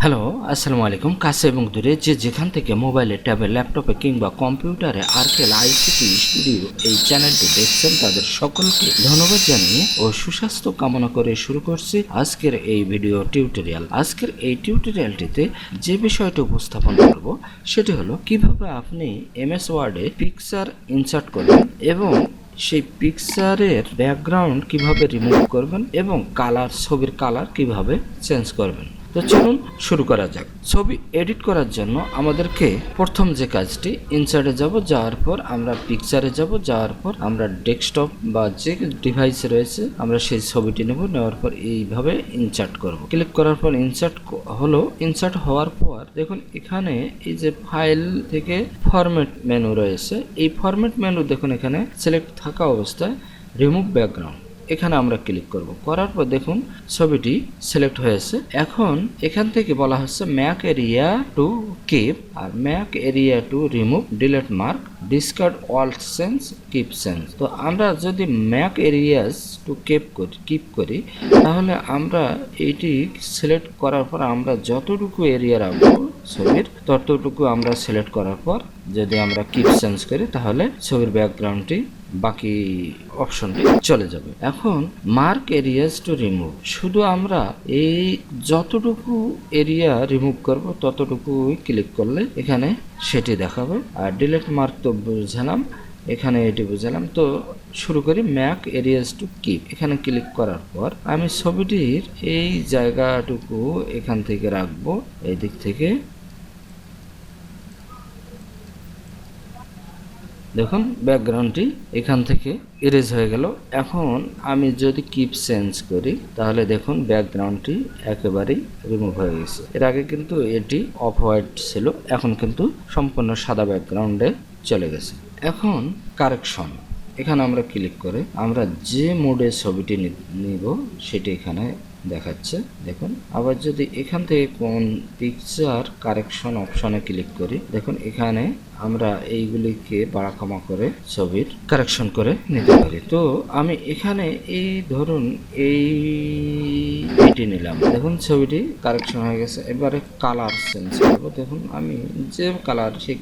Hello, আসসালামু আলাইকুম। কাছে এবং দূরে যে যেখান থেকে মোবাইলে, ট্যাবে, ল্যাপটপে কিংবা কম্পিউটারে আরকেল আইসিটি স্টুডিও এই চ্যানেলটি দেখছেন তাদের সকলকে ধন্যবাদ জানিয়ে ও সুস্বাস্থ্য কামনা করে শুরু করছি আজকের এই ভিডিও টিউটোরিয়াল। আজকের এই টিউটোরিয়ালটিতে যে বিষয়টি উপস্থাপন করব সেটি হলো কিভাবে আপনি এমএস ওয়ার্ডে পিকচার ইনসার্ট করবেন এবং সেই পিকচারের ব্যাকগ্রাউন্ড কিভাবে রিমুভ করবেন এবং ছবির কালার কিভাবে চেঞ্জ করবেন। তো চলুন শুরু করা যাক। ছবি এডিট করার জন্য আমাদেরকে প্রথম যে কাজটি ইনসার্টে যাওয়ার পর আমরা পিকচারে যাওয়ার পর আমরা ডেস্কটপ বা যে ডিভাইস রয়েছে আমরা সেই ছবিটি নেওয়ার পর এইভাবে ইনসার্ট করব। ক্লিক করার পর ইনসার্ট হওয়ার পর দেখুন এখানে এই যে ফাইল থেকে ফরম্যাট মেনু রয়েছে, এই ফরম্যাট মেনু দেখুন এখানে সিলেক্ট থাকা অবস্থায় রিমুভ ব্যাকগ্রাউন্ড এখানে আমরা ক্লিক করব। করার পর দেখুন ছবিটি সিলেক্ট হয়েছে। এখন এখান থেকে বলা হচ্ছে ম্যাক এরিয়া টু কিপ আর mark area to remove delete mark discard all sense keep sense. তো আমরা যদি ম্যাক এরিয়াস টু কিপ করি তাহলে আমরা এইটি সিলেক্ট করার পর আমরা যতটুকু এরিয়া রাখবো ছবির ততটুকু আমরা সিলেক্ট করার পর যদি আমরা কিপ চেঞ্জ করি তাহলে ছবির ব্যাকগ্রাউন্ডটি বাকি অপশনটি চলে যাবে। এখন মার্ক এরিয়াস টু রিমুভ, শুধু আমরা এই যতটুকু এরিয়া রিমুভ করব ততটুকুই ক্লিক করলে এখানে সেটি দেখাবে। আর ডিলিট মার্ক তো বুঝলাম, এখানে এটি বুঝলাম। তো শুরু করি ম্যাক এরিয়াস টু কিপ। এখানে ক্লিক করার পর আমি ছবিটির এই জায়গাটুকু এখান থেকে রাখবো, এই দিক থেকে দেখুন ব্যাকগ্রাউন্ডটি এখান থেকে ইরেজ হয়ে গেল। এখন আমি যদি কিপ চেঞ্জ করি তাহলে দেখুন ব্যাকগ্রাউন্ডটি একেবারেই রিমুভ হয়ে গেছে। এর আগে কিন্তু এটি অফ হোয়াইট ছিল, এখন কিন্তু সম্পূর্ণ সাদা ব্যাকগ্রাউন্ডে চলে গেছে। এখন কারেকশন, এখানে আমরা ক্লিক করে আমরা যে মোডে ছবিটি নিব সেটি এখানে দেখাচ্ছে দেখুন। আবার যদি এখান থেকে কোন পিকচার কারেকশন অপশনে ক্লিক করি দেখুন এখানে আমরা এইগুলিকে বাড়া কমা করে ছবির কারেকশন করে নিতে পারি। তো আমি এখানে এই ধরুন এইটি নিলাম, দেখুন ছবিটি কারেকশন হয়ে গেছে। এবারে কালার চেঞ্জ করব। দেখুন আমি যে কালার সেই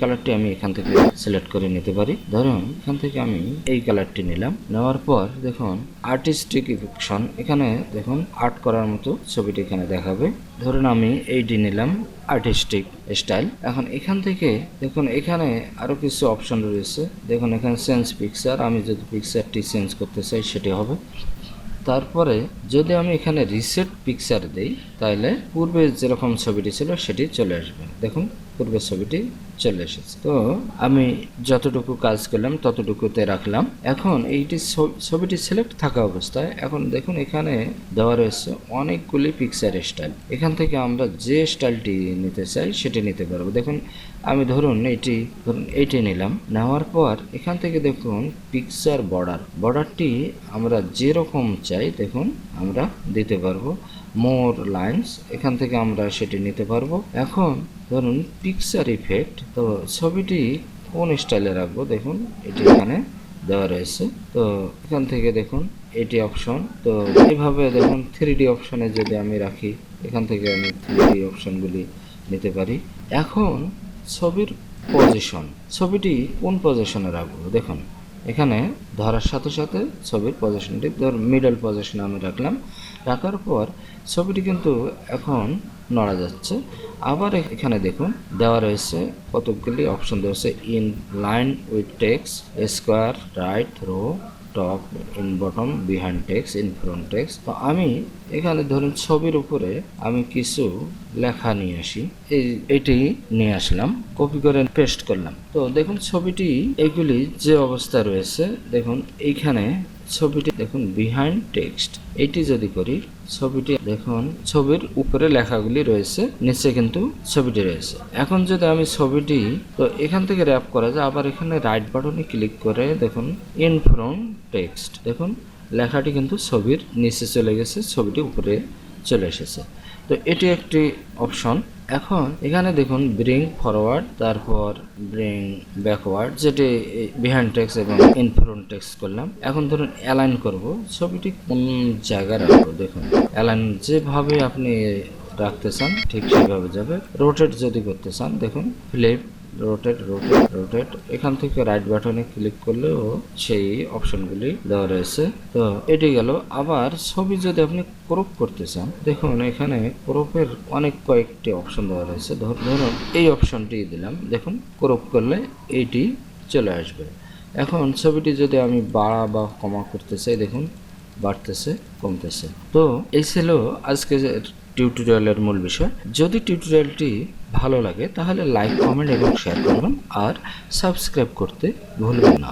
কালারটি আমি এখান থেকে সিলেক্ট করে নিতে পারি। ধরুন এখান থেকে আমি এই কালারটি নিলাম, নেওয়ার পর দেখুন আর্টিস্টিক ইফেকশন, এখানে দেখুন আর্ট করার মতো ছবিটি এখানে দেখাবে। ধরুন আমি এইটি নিলাম আর্টিস্টিক স্টাইল। এখন এখান থেকে দেখুন এখানে আরো কিছু অপশন রয়েছে, দেখুন এখানে চেঞ্জ পিকচার, আমি যদি পিকচারটি চেঞ্জ করতে চাই সেটি হবে। তারপরে যদি আমি এখানে রিসেট পিকচার দেই তাহলে পূর্বে যেরকম ছবিটি ছিল সেটি চলে আসবে। দেখুন পূর্বের ছবিটি চলে এসেছে। তো আমি যতটুকু কাজ করলাম ততটুকুতে রাখলাম। এখন এইটি ছবিটি সিলেক্ট থাকা অবস্থায় এখন দেখুন এখানে দেওয়া রয়েছে অনেকগুলি পিকচার স্টাইল। এখান থেকে আমরা যে স্টাইলটি নিতে চাই সেটি নিতে পারবো। দেখুন আমি ধরুন এইটি নিলাম, নেওয়ার পর এখান থেকে দেখুন পিকচার বর্ডারটি আমরা যেরকম চাই দেখুন আমরা দিতে পারবো। মোর লাইন্স, এখান থেকে আমরা সেটি নিতে পারবো। এখন ধরুন পিকচার ইফেক্ট, তো ছবিটি কোন স্টাইলে রাখবো দেখুন এটি এখানে দেওয়া রয়েছে। তো এখান থেকে দেখুন এটি অপশন, তো এইভাবে দেখুন 3D অপশনে যদি আমি রাখি এখান থেকে আমি 3D অপশনগুলি নিতে পারি। এখন ছবির পজিশন, ছবিটি কোন পজিশনে রাখবো দেখুন এখানে ধরার সাথে সাথে ছবির পজিশনটি মিডল পজিশনে আমি রাখার পর ছবিটি কিন্তু এখন নড়া যাচ্ছে। আবার এখানে দেখুন দেওয়া রয়েছে কতগুলি অপশন দেওয়া আছে, in line with text, square, tight, through, top, in bottom, behind text, in front text. তো আমি এখানে ধরুন ছবির উপরে আমি কিছু লেখা নিয়ে আসি, এটি নিয়ে আসলাম, কপি করে পেস্ট করলাম। তো দেখুন ছবিটি এইগুলি যে অবস্থা রয়েছে দেখুন এইখানে ছবিটি দেখুন বিহাইন্ড টেক্সট, এটি যদি করি ছবিটি দেখুন ছবির উপরে লেখাগুলি রয়েছে, নিচে কিন্তু ছবিটি রয়েছে। এখন যদি আমি ছবিটি, তো এখান থেকে র্যাপ করা যায়, আবার এখানে রাইট বাটনে ক্লিক করে দেখুন ইন ফ্রন্ট টেক্সট, দেখুন লেখাটি কিন্তু ছবির নিচে চলে গেছে, ছবিটি উপরে চলে এসেছে। তো এটি একটি অপশন। এখন এখানে দেখুন ব্রিং ফরওয়ার্ড, তারপর ব্রিং ব্যাকওয়ার্ড, যেটি বিহাইন্ড টেক্সট এবং ইন ফ্রন্ট টেক্সট করলাম। এখন ধরুন অ্যালাইন করব, ছবিটি কোন জায়গায় রাখবো দেখুন অ্যালাইন যেভাবে আপনি রাখতে চান ঠিক সেভাবে যাবে। রোটেট যদি করতে চান দেখুন ফ্লিপ, রোটেট রোটেট রোটেট, এখান থেকে রাইট বাটনে ক্লিক করলেও সেই অপশনগুলি দেওয়া রয়েছে। তো এটি গেল। আবার ছবি যদি আপনি ক্রপ করতে চান দেখুন এখানে ক্রপের অনেক কয়েকটি অপশন দেওয়া রয়েছে। ধরুন এই অপশনটি দিলাম, দেখুন ক্রপ করলে এইটি চলে আসবে। এখন ছবিটি যদি আমি বাড়া বা কমা করতে চাই দেখুন বাড়তেছে কমতেছে। তো এই ছিল আজকে টিউটোরিয়ালের মূল বিষয়। যদি টিউটোরিয়ালটি ভালো লাগে তাহলে লাইক, কমেন্ট এবং শেয়ার করবেন আর সাবস্ক্রাইব করতে ভুলবেন না।